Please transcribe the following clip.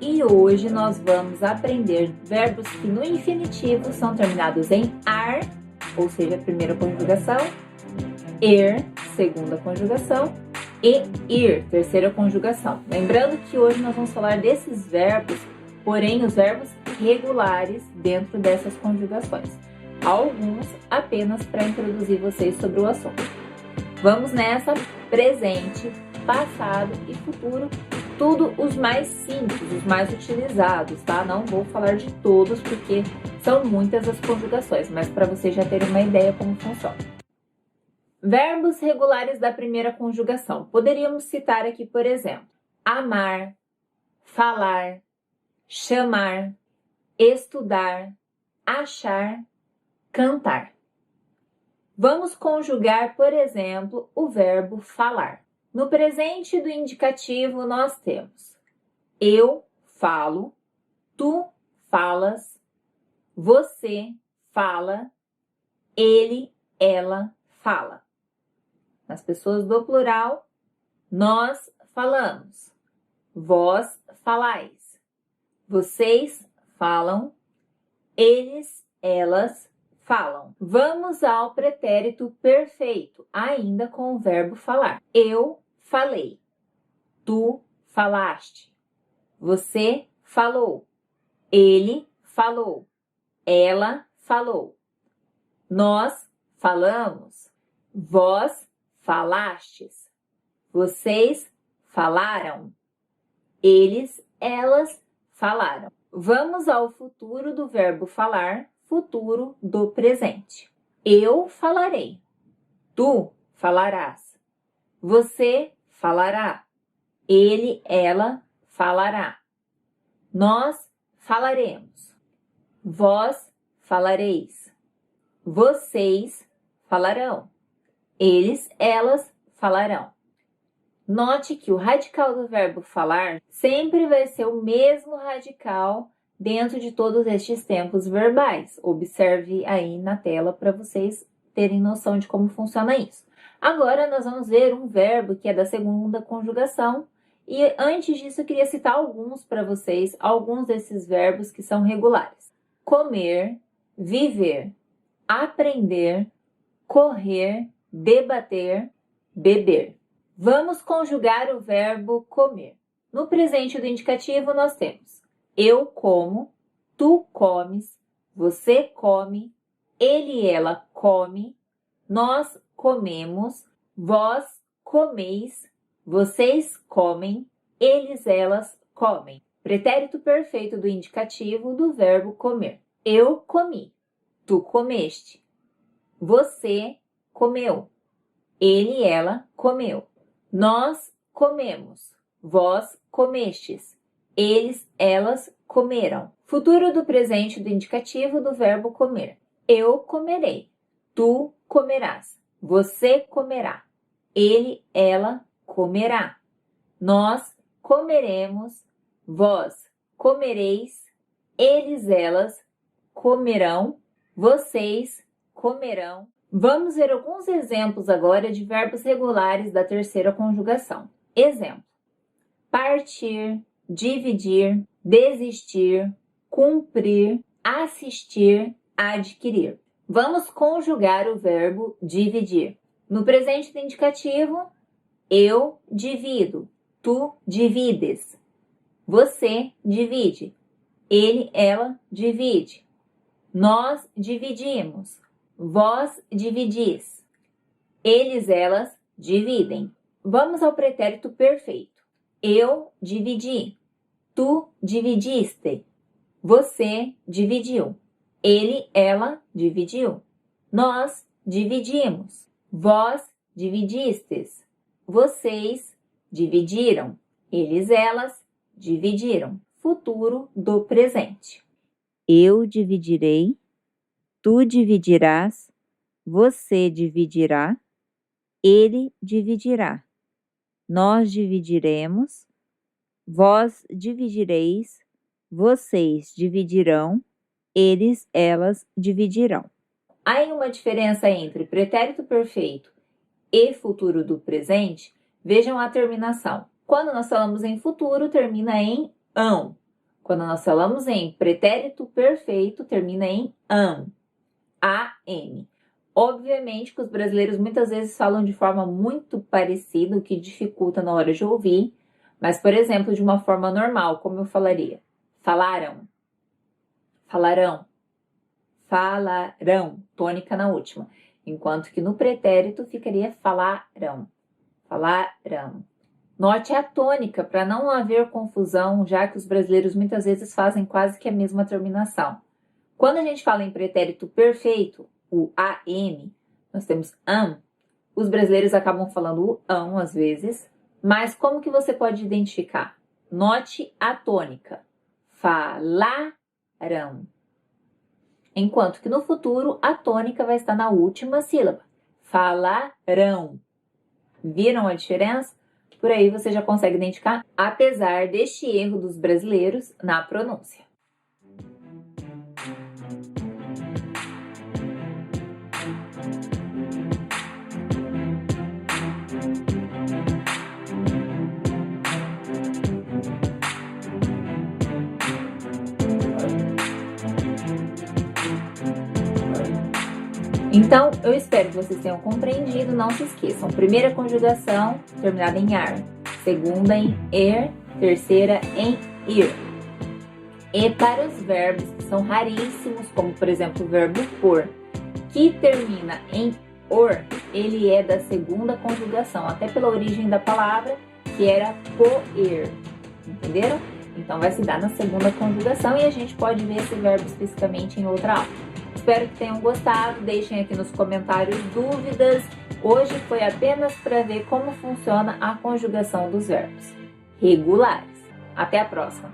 E hoje nós vamos aprender verbos que no infinitivo são terminados em ar, ou seja, primeira conjugação, er, segunda conjugação, e ir, terceira conjugação. Lembrando que hoje nós vamos falar desses verbos, porém os verbos regulares dentro dessas conjugações. Alguns apenas para introduzir vocês sobre o assunto. Vamos nessa: presente, passado e futuro, tudo os mais simples, os mais utilizados, tá? Não vou falar de todos porque são muitas as conjugações, mas para vocês já terem uma ideia como funciona. Verbos regulares da primeira conjugação. Poderíamos citar aqui, por exemplo, amar, falar, chamar, estudar, achar, cantar. Vamos conjugar, por exemplo, o verbo falar. No presente do indicativo, nós temos eu falo, tu falas, você fala, ele, ela fala. Nas pessoas do plural, nós falamos, vós falais, vocês falam, eles, elas falam. Vamos ao pretérito perfeito, ainda com o verbo falar. Eu falei, tu falaste, você falou, ele falou, ela falou, nós falamos, vós falastes, vocês falaram, eles, elas falaram. Vamos ao futuro do verbo falar, futuro do presente. Eu falarei, tu falarás, você falará, ele, ela falará, nós falaremos, vós falareis, vocês falarão, eles, elas falarão. Note que o radical do verbo falar sempre vai ser o mesmo radical dentro de todos estes tempos verbais. Observe aí na tela para vocês terem noção de como funciona isso. Agora nós vamos ver um verbo que é da segunda conjugação. E antes disso eu queria citar alguns para vocês, alguns desses verbos que são regulares. Comer, viver, aprender, correr, debater, beber. Vamos conjugar o verbo comer. No presente do indicativo nós temos eu como, tu comes, você come, ele e ela come, nós comemos, vós comeis, vocês comem, eles, elas comem. Pretérito perfeito do indicativo do verbo comer. Eu comi, tu comeste, você comeu, ele e ela comeu, nós comemos, vós comestes, eles, elas comeram. Futuro do presente do indicativo do verbo comer. Eu comerei, tu comerás, você comerá, ele, ela comerá, nós comeremos, vós comereis, eles, elas comerão, vocês comerão. Vamos ver alguns exemplos agora de verbos regulares da terceira conjugação. Exemplo: partir, dividir, desistir, cumprir, assistir, adquirir. Vamos conjugar o verbo dividir. No presente do indicativo, eu divido, tu divides, você divide, ele, ela divide, nós dividimos, vós dividis, eles, elas dividem. Vamos ao pretérito perfeito. Eu dividi, tu dividiste, você dividiu, ele, ela dividiu, nós dividimos, vós dividistes, vocês dividiram, eles, elas dividiram. Futuro do presente. Eu dividirei, tu dividirás, você dividirá, ele dividirá, nós dividiremos, vós dividireis, vocês dividirão, eles, elas dividirão. Há uma diferença entre pretérito perfeito e futuro do presente? Vejam a terminação. Quando nós falamos em futuro, termina em ão. Quando nós falamos em pretérito perfeito, termina em am. AM. Obviamente que os brasileiros muitas vezes falam de forma muito parecida, o que dificulta na hora de ouvir, mas, por exemplo, de uma forma normal, como eu falaria? Falaram, falarão, falarão, tônica na última. Enquanto que no pretérito ficaria falarão, falarão. Note a tônica para não haver confusão, já que os brasileiros muitas vezes fazem quase que a mesma terminação. Quando a gente fala em pretérito perfeito, o AM, nós temos am, os brasileiros acabam falando o ão às vezes, mas como que você pode identificar? Note a tônica, falarão. Enquanto que no futuro a tônica vai estar na última sílaba, falarão. Viram a diferença? Por aí você já consegue identificar, apesar deste erro dos brasileiros na pronúncia. Então, eu espero que vocês tenham compreendido. Não se esqueçam. Primeira conjugação terminada em ar. Segunda em er. Terceira em ir. E para os verbos que são raríssimos, como por exemplo o verbo por, que termina em or, ele é da segunda conjugação, até pela origem da palavra, que era poer. Entenderam? Então vai se dar na segunda conjugação e a gente pode ver esse verbo especificamente em outra aula. Espero que tenham gostado, deixem aqui nos comentários dúvidas. Hoje foi apenas para ver como funciona a conjugação dos verbos regulares. Até a próxima!